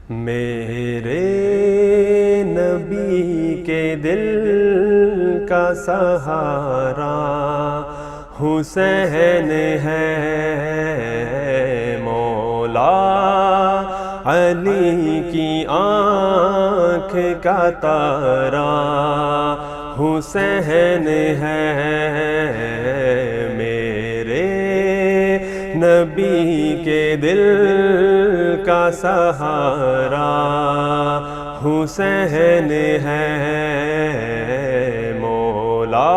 میرے نبی کے دل کا سہارا حسین ہے، مولا علی کی آنکھ کا تارا حسین ہے، میرے نبی کے دل کا سہارا حسین ہے، مولا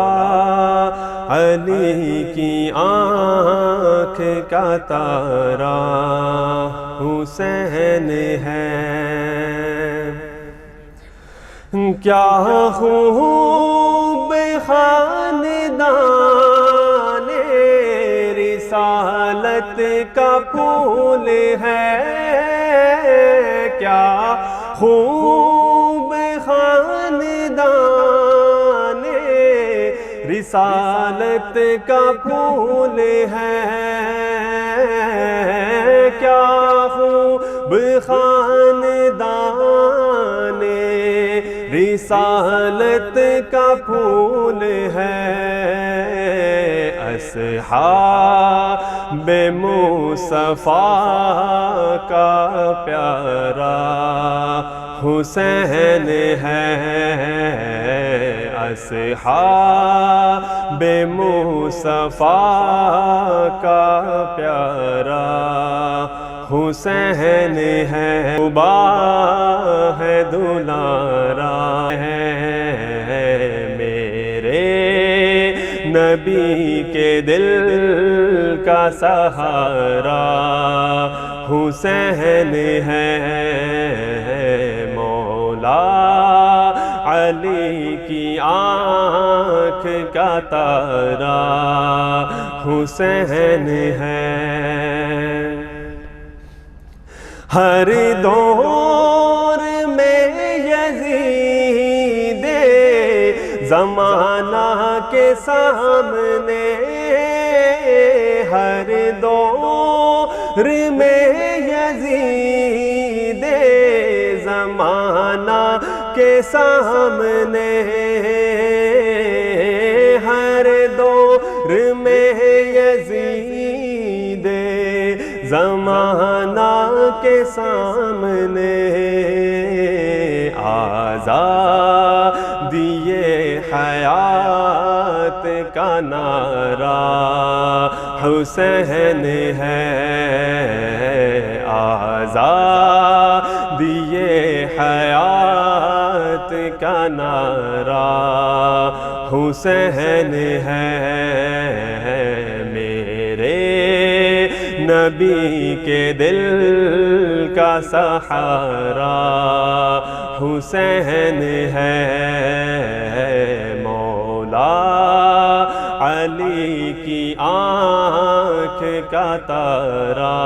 علی کی آنکھ کا تارا حسین ہے۔ کیا خوب خاندان رسالت کا پھول ہے، کیا خوب خاندان رسالت کا پھول ہے، کیا خوب خاندان رسالت کا پھول ہے، اصحاب مصطفیٰ کا پیارا حسین ہے، اصحاب مصطفیٰ کا پیارا حسین ہے، با ہے دلارا ہے، میرے نبی کے دل کا سہارا حسین ہے، مولا علی کی آنکھ کا تارا حسین ہے۔ ہر دور میں یزید زمانہ کے سامنے، ہر دور میں یزید زمانہ کے سامنے، ہر دور میں یزید زمانہ کے سامنے، آزادی حیات کا نعرہ حسین ہے، آزادی حیات کا نعرہ حسین ہے، میرے نبی کے دل کا سہارا حسین ہے، مولا علی کی آنکھ کا تارا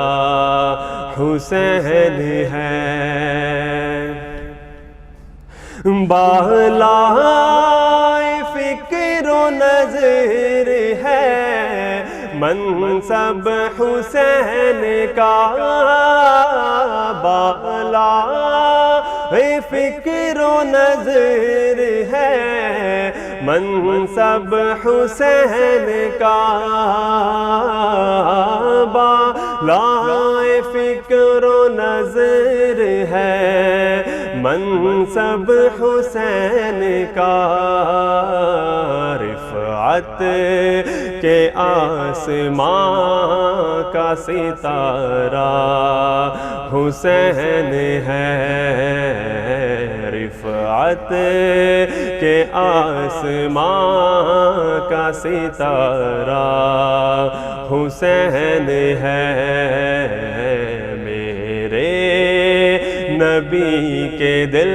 حسین ہے، بالائے فکر و نظر ہے منصب حسین کا، بالائے فکر و نظر ہے منصب حسین کا، بالائے فکر و نظر ہے منصب حسین کا، رفعت کے آسمان کا ستارہ حسین ہے، رفعت کے آسمان کا ستارہ حسین ہے، میرے نبی کے دل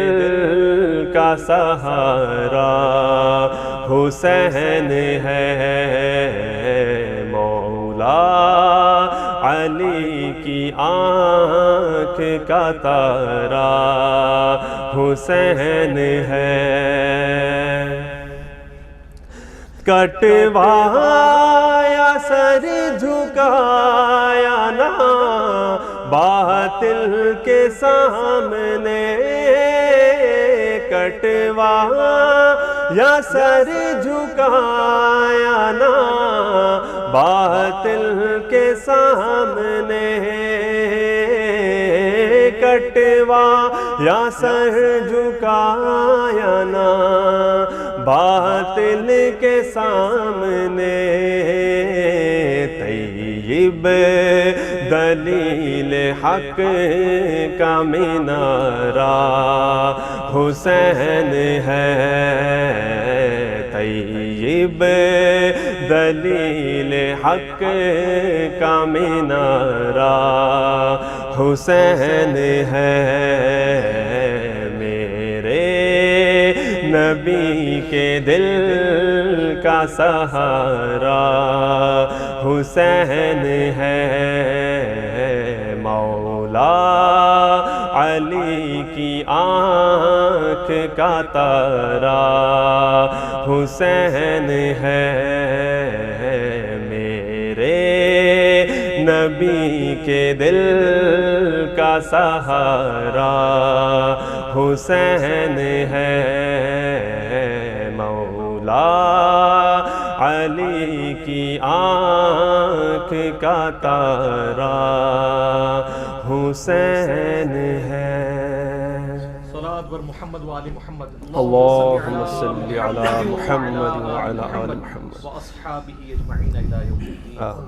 کا سہارا حسین ہے، مولا علی کی آنکھ کا تارا حسین ہے، کٹوایا سر جھکایا نہ باطل کے سامنے کٹوا یا سر جھکایا نا، باطل کے سامنے کٹوا یا سر جھکایا نا، باطل کے سامنے طیب دلیل حق کا مینارہ حسین ہے، طیب دلیل حق کا مینارہ حسین ہے، میرے نبی کے دل کا سہارا حسین ہے، مولا علی کی آنکھ کا تارا حسین ہے، میرے نبی کے دل کا سہارا حسین ہے، مولا علی کی آنکھ کا تارا حسین ہے۔ صلاۃ بر محمد و آل محمد، اللہم صلی علی محمد و علی آل محمد و اصحابہ اجمعین الی یوم الدین۔